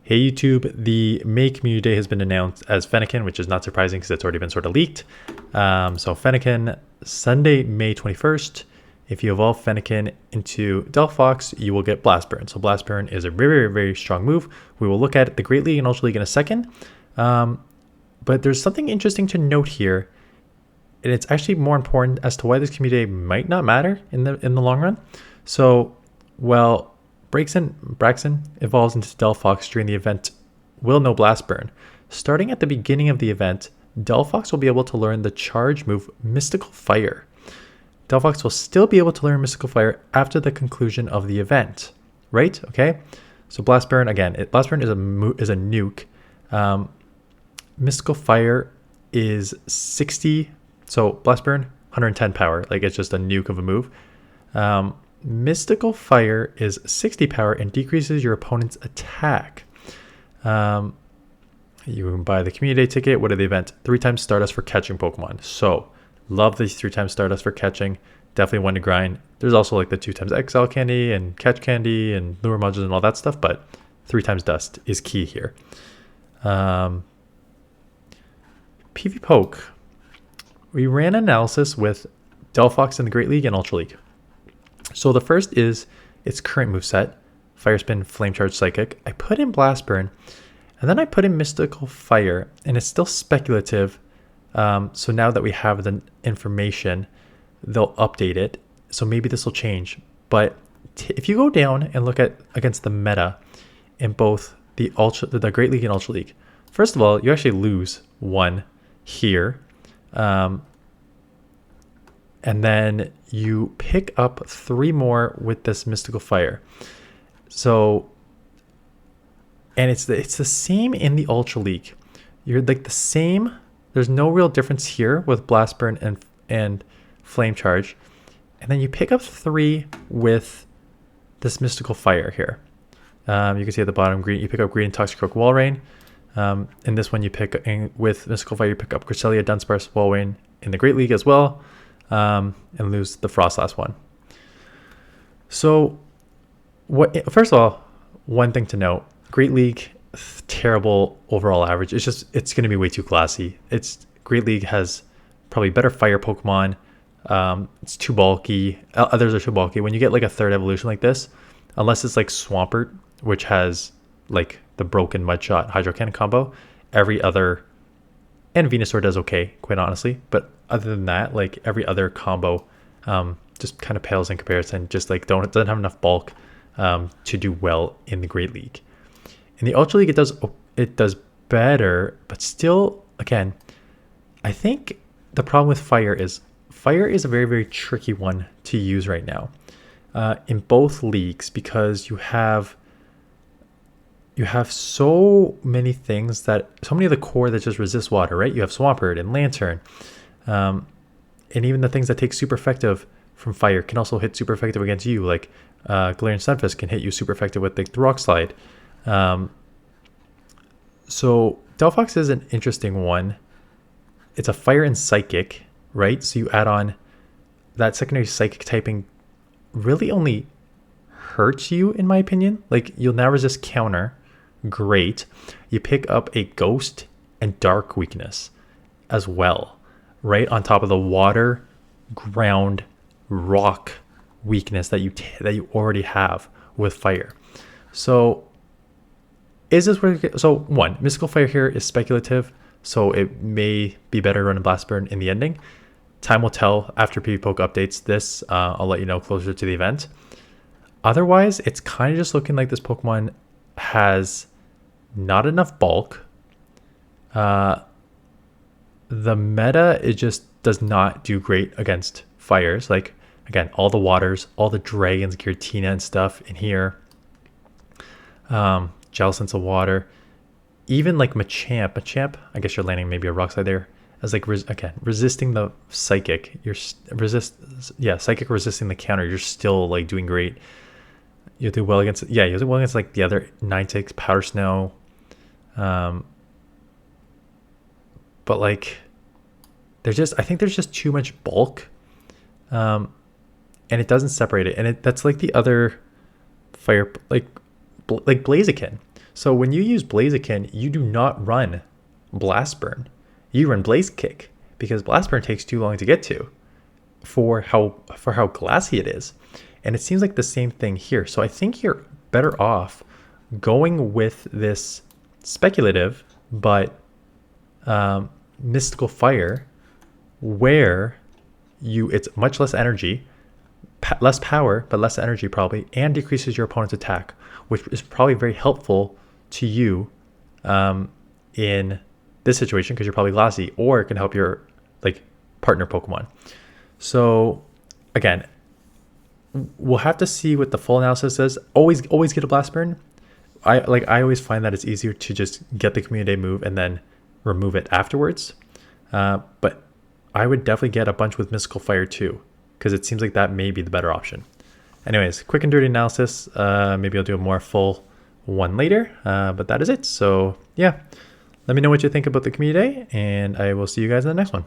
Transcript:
Hey YouTube, the May Community Day has been announced as Fennekin, which is not surprising because it's already been sort of leaked. So Fennekin, Sunday, May 21st. If you evolve Fennekin into Delphox, you will get Blast Burn. So Blast Burn is a very strong move. We will look at the Great League and Ultra League in a second. But there's something interesting to note here. And it's actually more important as to why this Community Day might not matter in the long run. So, well, Braxton evolves into Delphox during the event will know Blast Burn. Starting at the beginning of the event, Delphox will be able to learn the charge move Mystical Fire. Delphox will still be able to learn Mystical Fire after the conclusion of the event, right? Okay, so Blast Burn, again, Blast Burn is a nuke. Mystical Fire is 60, so Blast Burn, 110 power, like it's just a nuke of a move. Mystical Fire is 60 power and decreases your opponent's attack. You can buy the Community Day ticket. What are the event? 3 times Stardust for catching Pokemon. So, love these 3 times Stardust for catching. Definitely one to grind. There's also like the 2 times Exile Candy and Catch Candy and Lure Modules and all that stuff, but 3 times Dust is key here. PV Poke. We ran analysis with Delphox in the Great League and Ultra League. So the first is its current moveset, Fire Spin, Flame Charge, Psychic. I put in Blast Burn, and then I put in Mystical Fire, and it's still speculative. So now that we have the information, they'll update it. So maybe this will change. But if you go down and look at against the meta in both the Great League and Ultra League, first of all, you actually lose 1 here. And then you pick up 3 more with this Mystical Fire. So, and it's the same in the Ultra League. You're like the same. There's no real difference here with Blast Burn and Flame Charge. And then you pick up 3 with this Mystical Fire here. You can see at the bottom, green. You pick up Green Toxicroak Walrein. In this one, you pick with Mystical Fire. You pick up Cresselia, Dunsparce, Walrein in the Great League as well. And lose the Frostlass one. So, first of all, one thing to note: Great League, terrible overall average. It's going to be way too classy. Great League has probably better fire Pokemon. It's too bulky. Others are too bulky. When you get like a 3rd evolution like this, unless it's like Swampert, which has like the broken Mudshot Hydro Cannon combo, every other. And Venusaur does okay, quite honestly. But other than that, like every other combo just kind of pales in comparison. Just like doesn't have enough bulk to do well in the Great League. In the Ultra League, it does better, but still, again, I think the problem with Fire is a very tricky one to use right now in both leagues because you have so many things so many of the core that just resist water, right? You have Swampert and Lantern. And even the things that take super effective from fire can also hit super effective against you. Like Galarian Stunfisk can hit you super effective with the Rock Slide. So Delphox is an interesting one. It's a fire and psychic, right? So you add on that secondary psychic typing really only hurts you, in my opinion. Like you'll now resist counter. Great. You pick up a ghost and dark weakness as well, right on top of the water, ground, rock weakness that you already have with fire. So is this where one, Mystical Fire here is speculative, so it may be better to run a Blast Burn in the ending. Time will tell after PV Poke updates this. I'll let you know closer to the event. Otherwise, it's kind of just looking like this Pokemon has not enough bulk. The meta, it just does not do great against fires. Like, again, all the waters, all the dragons, Giratina and stuff in here. Jellicent's of water. Even like Machamp, I guess you're landing maybe a Rock Slide there. As like, resisting the Psychic. Psychic resisting the counter. You're still like doing great. You'll do well against, you'll do well against like the other Ninetales, Powder Snow. But like, I think there's just too much bulk. And it doesn't separate it. And that's like the other fire, like Blaziken. So when you use Blaziken, you do not run Blast Burn. You run Blaze Kick because Blast Burn takes too long to get to for how glassy it is. And it seems like the same thing here. So I think you're better off going with this speculative but Mystical Fire, where it's much less energy, less power, but less energy probably, and decreases your opponent's attack, which is probably very helpful to you in this situation because you're probably glassy, or it can help your like partner Pokemon. So again, we'll have to see what the full analysis says. Always get a Blast Burn. I always find that it's easier to just get the Community Day move and then remove it afterwards. But I would definitely get a bunch with Mystical Fire too, because it seems like that may be the better option. Anyways, quick and dirty analysis. Maybe I'll do a more full one later, but that is it. So yeah, let me know what you think about the Community Day, and I will see you guys in the next one.